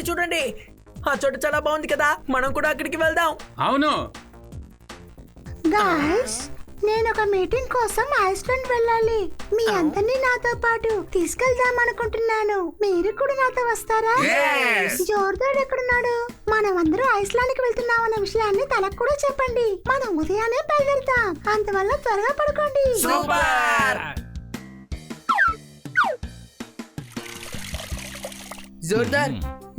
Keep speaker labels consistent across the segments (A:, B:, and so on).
A: చూడండి, ఆ చోటు చాలా బాగుంది కదా, మనం కూడా అక్కడికి వెళ్దాం.
B: అవును.
C: గాయ్స్, నేను ఒక మీటింగ్ కోసం ఐస్లాండ్ వెళ్ళాలి. మీ అందరినీ నాతో పాటు తీసుకెళ్దాం అనుకుంటున్నాను. మీరు కూడా నాతో వస్తారా? జోర్దార్ ఎక్కడున్నాడు? మనం అందరూ ఐస్లాండ్ కి వెళ్తున్నాం అనే విషయాన్ని తనకు కూడా చెప్పండి. మనం ఉదయాన్నే బయలుదేరుతాం. అందువల్ల త్వరగా పడుకోండి.
A: సూపర్. జోర్దార్,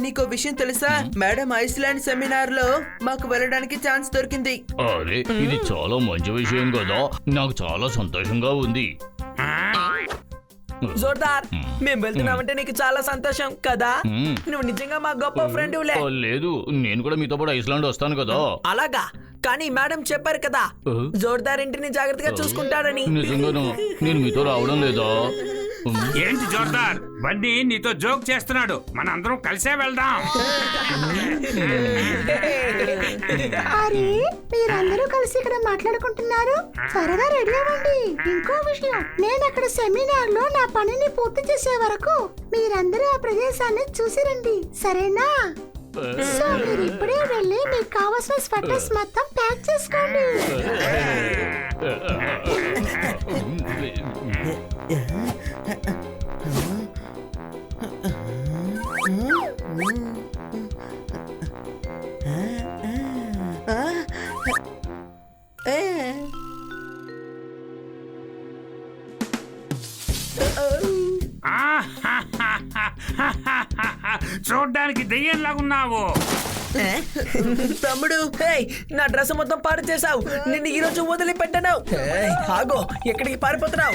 A: నీకో విషయం తెలుసా? మేడం ఐస్లాండ్ సెమినార్ లో మాకు వెళ్ళడానికి ఛాన్స్ దొరికింది.
D: అరే, ఇది చాలా మంచి విషయం కదా, నాకు చాలా సంతోషంగా ఉంది.
A: జోర్దార్, మేము వెళ్తున్నామంటే నీకు చాలా సంతోషం కదా? నువ్వు నిజంగా మా గొప్ప ఫ్రెండ్.
D: లేదు, నేను కూడా మీతో పాటు ఐస్లాండ్ వస్తాను కదా.
A: అలాగా? కానీ మేడం చెప్పారు కదా, జోర్దార్ ఇంటిని జాగ్రత్తగా చూసుకుంటాడని.
D: నిజంగాను నేను మీతో రావడం లేదా?
B: ఏంటి జోర్దార్, బన్నీ నీతో జోక్ చేస్తున్నాడు. మనందరం కలిసే వెళ్దాం.
C: అరే, మీరందరూ కలిసి ఇక్కడ మాట్లాడుకుంటున్నారు. త్వరగా రెడీ అవ్వండి. ఇంకో విషయం, నేను అక్కడ సెమినార్ లో నా పనిని పూర్తి చేసే వరకు మీరందరూ ఆ ప్రదేశాన్ని చూసి రండి, సరేనా? సో మీరు ఇప్పుడే వెళ్ళి మీకు కావాల్సిన స్వెటర్స్ మొత్తం ప్యాక్ చేసుకోండి.
B: చూడ్డానికి దెయ్యంలాగున్నావు.
A: తమ్ముడు, నా డ్రెస్ మొత్తం పాడు చేసావు. నిన్ను ఈ రోజు వదిలిపెట్టను. ఆగో, ఎక్కడికి పారిపోతున్నావు?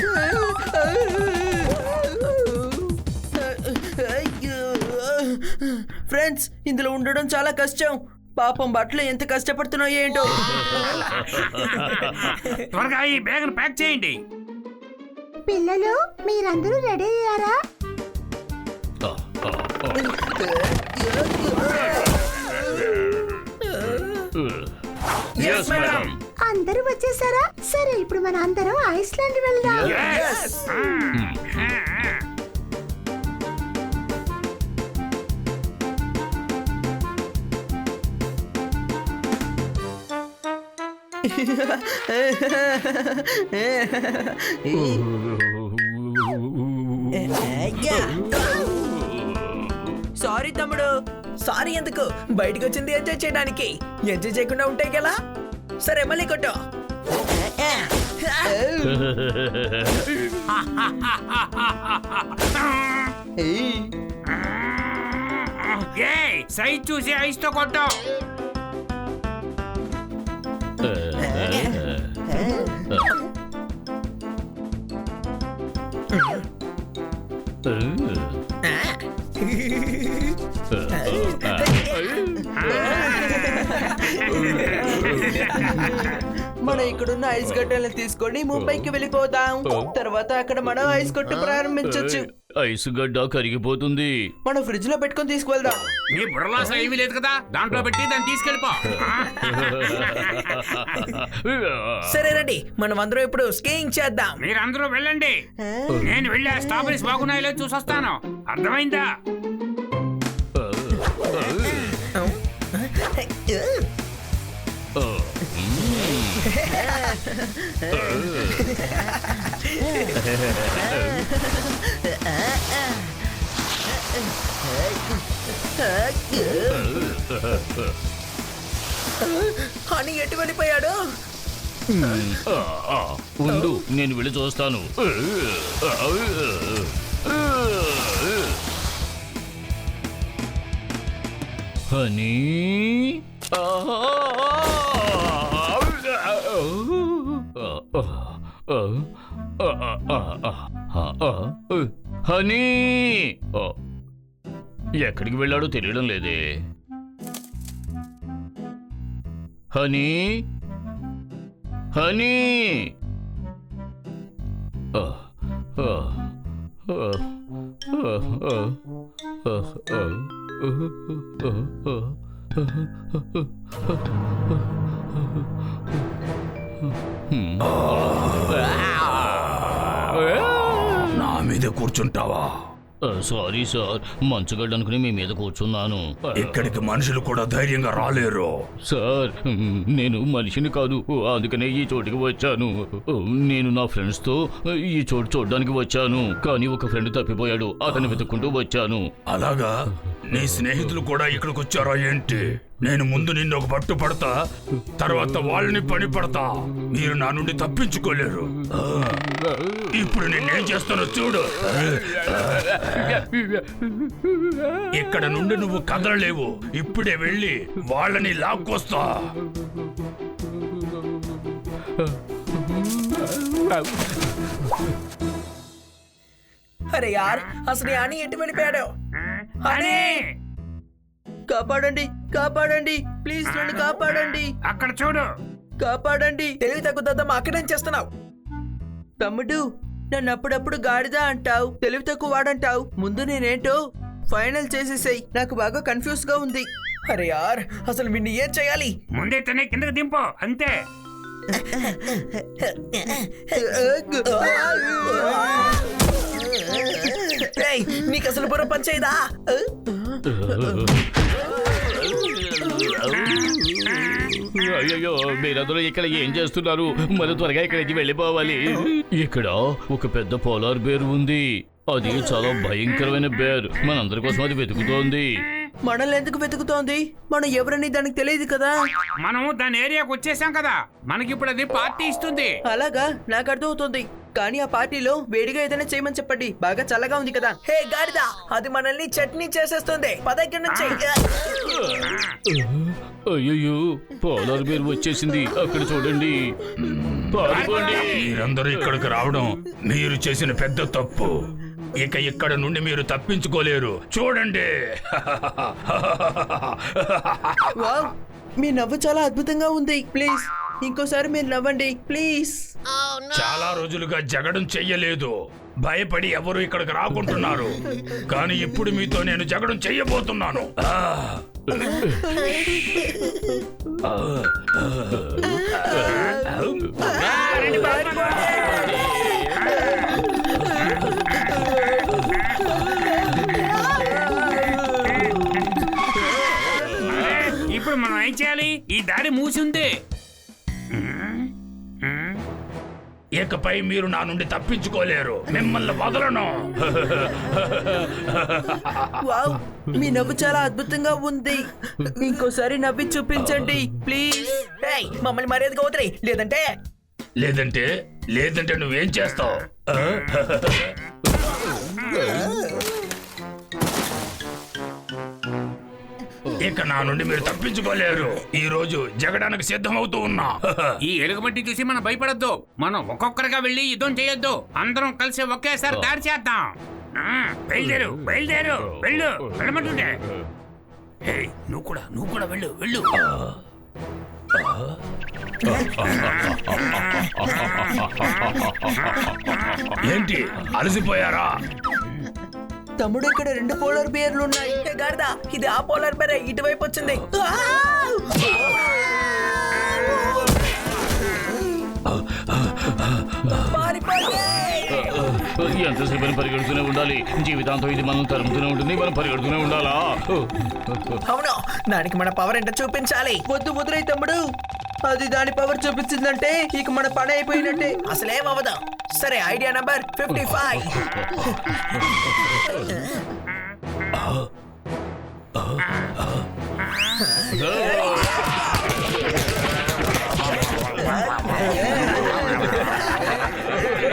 A: ఫ్రెండ్స్, ఇందులో ఉండడం చాలా కష్టం. పాపం బట్టలు ఎంత కష్టపడుతున్నాయో ఏంటో.
B: త్వరగా ఈ బ్యాగ్ ప్యాక్ చేయండి.
C: పిల్లలు, మీరందరూ రెడీ అయ్యారా?
A: Yes, madam.
C: అందరూ వచ్చేసారా? సరే, ఇప్పుడు మన అందరం ఐస్లాండ్ వెళ్దాం.
A: సారీ తమ్ముడు. సారీ ఎందుకు? బయటకు వచ్చింది ఎంజాయ్ చేయడానికి. ఎంజాయ్ చేయకుండా ఉంటే ఎలా? సరే, మళ్ళీ కొట్టు.
B: సైజ్ చూసి ఐస్ తో కొట్టు.
A: మనం ఇక్కడున్న ఐస్ గడ్డలను తీసుకొని ముంబైకి వెళ్ళిపోదాం. తర్వాత అక్కడ మనం ఐస్ కొట్టు ప్రారంభించొచ్చు.
D: ఐస్ గడ్డ కరిగిపోతుంది.
A: మనం ఫ్రిడ్జ్ లో పెట్టుకొని తీసుకువెళ్దాం.
B: నీ బుర్రలో అసలు ఏమీ లేదు కదా, దాంట్లో పెట్టి దాన్ని తీసుకెళ్ళిపో.
A: సరే రండి, మనం అందరం ఇప్పుడు స్కీయింగ్ చేద్దాం.
B: మీరందరూ వెళ్ళండి. నేను వెళ్ళి స్ట్రాబెరీస్ బాగున్నాయో చూసొస్తాను. అర్థమైందా?
A: హనీ ఎటు వెళ్ళిపోయాడు?
D: ఉండు, నేను వెళ్ళి చూస్తాను. హనీ, హనీ ఎక్కడికి వెళ్ళాడో తెలియడం లేదే. Honey, honey.
B: నా మీద కూర్చుంటావా?
D: సారీ సార్, మంచుగడ్డ అనుకుని మీ మీద కూర్చున్నాను.
E: ఇక్కడికి మనుషులు కూడా ధైర్యంగా రాలేరు.
D: సార్, నేను మనిషిని కాదు, అందుకనే ఈ చోటుకి వచ్చాను. నేను నా ఫ్రెండ్స్ తో ఈ చోటు చూడడానికి వచ్చాను, కానీ ఒక ఫ్రెండ్ తప్పిపోయాడు, అతన్ని వెతుక్కుంటూ వచ్చాను.
E: అలాగా? నీ స్నేహితులు కూడా ఇక్కడికి వచ్చారా ఏంటి? నేను ముందు నిన్ను ఒక పట్టు పడతా, తర్వాత వాళ్ళని పని పడతా. మీరు నా నుండి తప్పించుకోలేరు. ఇప్పుడు నేనేం చేస్తానో చూడు. ఇక్కడ నుండి నువ్వు కదలలేవు. ఇప్పుడే వెళ్ళి వాళ్ళని లాక్కొస్తా.
A: అరే యార్, అసలు ఈ అని ఎటు వెళ్ళిపోయాడు?
B: అని
A: కాపాడండి, కాపాడండి, ప్లీజ్ నన్ను కాపాడండి,
B: అక్కడ చూడు.
A: కాపాడండి. తెలివి తగ్గుతుందమ్మా, అక్కడేం చేస్తున్నావు? తమ్ముడు, నన్ను అప్పుడప్పుడు గాడిద అంటావు, తెలివి తక్కువ వాడంటావు. ముందు నేనేంటో ఫైనల్ చేసేసాయి. నాకు బాగా కన్ఫ్యూజ్ గా ఉంది. అరే యార్, అసలు వీడిని ఏం చేయాలి?
B: ముందైతేనే కిందకి దింపు, అంతే.
A: ఏయ్, నీకు అసలు బుర్ర పనిచేయదా?
D: అయ్యో, మీరందరూ ఇక్కడ ఏం చేస్తున్నారు? మరి త్వరగా ఇక్కడి నుంచి వెళ్ళిపోవాలి. ఇక్కడ ఒక పెద్ద పోలార్ బేర్ ఉంది. అది చాలా భయంకరమైన బేర్. మనందరి కోసం అది వెతుకుతోంది.
A: మనల్ని ఎందుకు వెతుకుతోంది? మనం ఎవరని దానికి తెలియదు కదా.
B: మనం దాని ఏరియాకి వచ్చేసాం కదా, మనకి ఇప్పుడు అది పార్టీ ఇస్తుంది.
A: అలాగా, నాకు అర్థమవుతుంది. కానీ ఆ పార్టీలో వేడిగా ఏదైనా చేయమని చెప్పండి, బాగా చల్లగా ఉంది కదా. హే గాడిద, అది మనల్ని చట్నీ చేసేస్తుంది. పదగ్గర నుంచి.
D: అయ్యో, పోలార్ బేర్ వచ్చేసింది. అక్కడ చూడండి. పారిపోండి.
E: మీరందరూ ఇక్కడికి రావడం మీరు చేసిన పెద్ద తప్పు. ఇక ఇక్కడ నుండి మీరు తప్పించుకోలేరు. చూడండి.
A: వావ్, మీ నవ్వు చాలా అద్భుతంగా ఉంది. ప్లీజ్ ఇంకోసారి మీరు నవ్వండి, ప్లీజ్.
E: చాలా రోజులుగా జగడం చెయ్యలేదు. భయపడి ఎవరు ఇక్కడికి రాకుంటున్నారు. కానీ ఇప్పుడు మీతో నేను జగడం చెయ్యబోతున్నాను.
B: ఇప్పుడు మనం ఏం చేయాలి? ఈ దారి మూసి ఉంది.
E: ఇకపై మీరు నా నుండి తప్పించుకోలేరు. మిమ్మల్ని వదలను.
A: వావ్, మీ నవ్వు చాలా అద్భుతంగా ఉంది. ఇంకోసారి నవ్వి చూపించండి, ప్లీజ్. ఏయ్, మమ్మల్ని మర్యాదగా వదిలే, లేదంటే
E: లేదంటే నువ్వేం చేస్తావు? ఇక నా నుండి మీరు తప్పించుకోలేరు. ఈ రోజు జగడానికి సిద్ధమవుతూ ఉన్నా.
B: ఈ ఎలుగుబట్టి చూసి మనం భయపడద్దు. మనం ఒక్కొక్కరిగా వెళ్ళి యుద్ధం చేయొద్దు. అందరం కలిసి ఒకేసారి దాడి చేద్దాం. బయలుదేరు, బయలుదేరు, వెళ్ళు, వెళ్ళమంటుంటే. ఏయ్, నువ్వు కూడా వెళ్ళు, వెళ్ళు.
E: ఏంటి, అలసిపోయారా?
A: తమ్ముడు, ఇక్కడ 2 పోలార్ బేర్లు ఉన్నాయి. ఏ గాడిద, ఇది ఆ పోలార్ బేర్ ఇటువైపు వచ్చింది.
D: ఎంతసేపు పరిగెడుతూనే ఉండాలి. జీవితాంతం ఇది మనం తరుముతూనే ఉంటుంది. మనం పరిగెడుతూనే ఉండాలా?
A: అవును, దానికి మన పవర్ ఏంటో చూపించాలి. వద్దు, వదిలే తమ్ముడు. అది దాని పవర్ చూపించిందంటే ఇక మన పని అయిపోయినట్టే. అసలేం అవ్వదు. సరే, ఐడియా నంబర్ 55.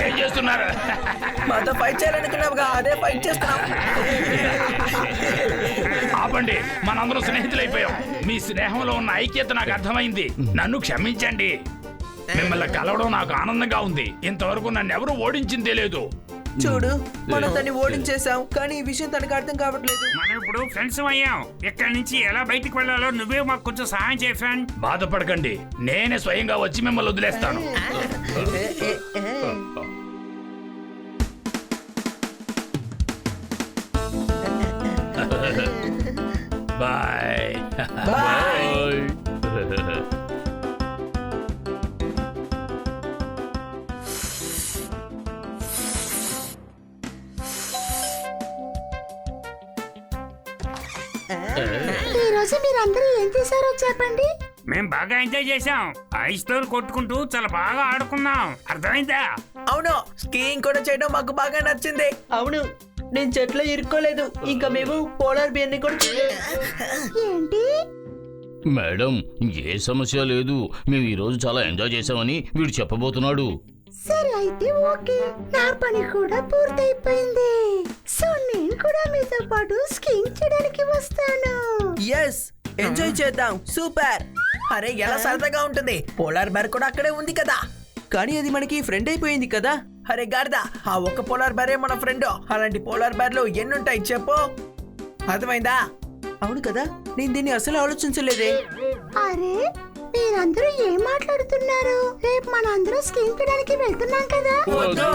E: ఏం చేస్తున్నారు?
A: మాతో ఫైట్ చేయాలనుకున్నావుగా, అదే ఫైట్ చేస్తున్నాం.
E: ఆపండి, మనందరం స్నేహితులైపోయాం. మీ స్నేహంలో ఉన్న ఐక్యత నాకు అర్థమైంది. నన్ను క్షమించండి. మిమ్మల్ని కలవడం నాకు ఆనందంగా ఉంది. ఇంతవరకు నన్ను ఎవరు ఓడించిందే లేదు.
A: చూడు, మనం తన్ని ఓడించేశాం, కానీ ఈ విషయం తనకు అర్థం కావట్లేదు.
B: మనం ఇప్పుడు ఫ్రెండ్స్ అయ్యాం. ఇక్కడి నుంచి ఎలా బయటికి వెళ్ళాలో నువ్వే మాకు కొంచెం సహాయం చేయ ఫ్రెండ్.
E: బాధపడకండి, నేనే స్వయంగా వచ్చి మిమ్మల్ని వదిలేస్తాను. బాయ్.
D: బాయ్.
C: రోజు మీరందరూ ఏం చేశారో చెప్పండి.
B: మేం బాగా ఎంజాయ్ చేసాం. ఐస్ తో కొట్టుకుంటూ చాలా బాగా ఆడుకున్నాం. అర్థమైందా?
A: అవును, స్కీయింగ్ కూడా చేయడం మాకు బాగా నచ్చింది. అవును, నేను చెట్లో ఇరుక్కోలేదు. ఇంకా మేము పోలార్ బియర్ ని కూడా
C: ఏంటి?
D: మేడం, ఏ సమస్య లేదు. మేము ఈ రోజు చాలా ఎంజాయ్ చేసామని వీడు చెప్పబోతున్నాడు.
C: సరే అయితే ఓకే, నా పని కూడా పూర్తయిపోయింది. సో నేను కూడా మీతో పాటు స్కీయింగ్ చేయడానికి వస్తాను.
A: ఎస్, ఎంజాయ్ చేద్దాం. సూపర్. అరే ఎలా సరదాగా ఉంటుంది. పోలార్ బేర్ కూడా అక్కడే ఉంది కదా. కానీ అది మనకి ఫ్రెండ్ అయిపోయింది కదా. అరే గాడిదా, ఆ ఒక్క పోలార్ బేరే మన ఫ్రెండ్. అలాంటి పోలార్ బేర్లు ఎన్నుంటాయి చెప్పు. అర్థమైందా? అవును కదా, నేను దీన్ని అసలు ఆలోచించలేదే.
C: అరే మీరందరూ ఏం మాట్లాడుతున్నారు? రేపు మనందరూ స్కీయింగ్ చేయడానికి వెళ్తున్నాం కదా.
D: వద్దు.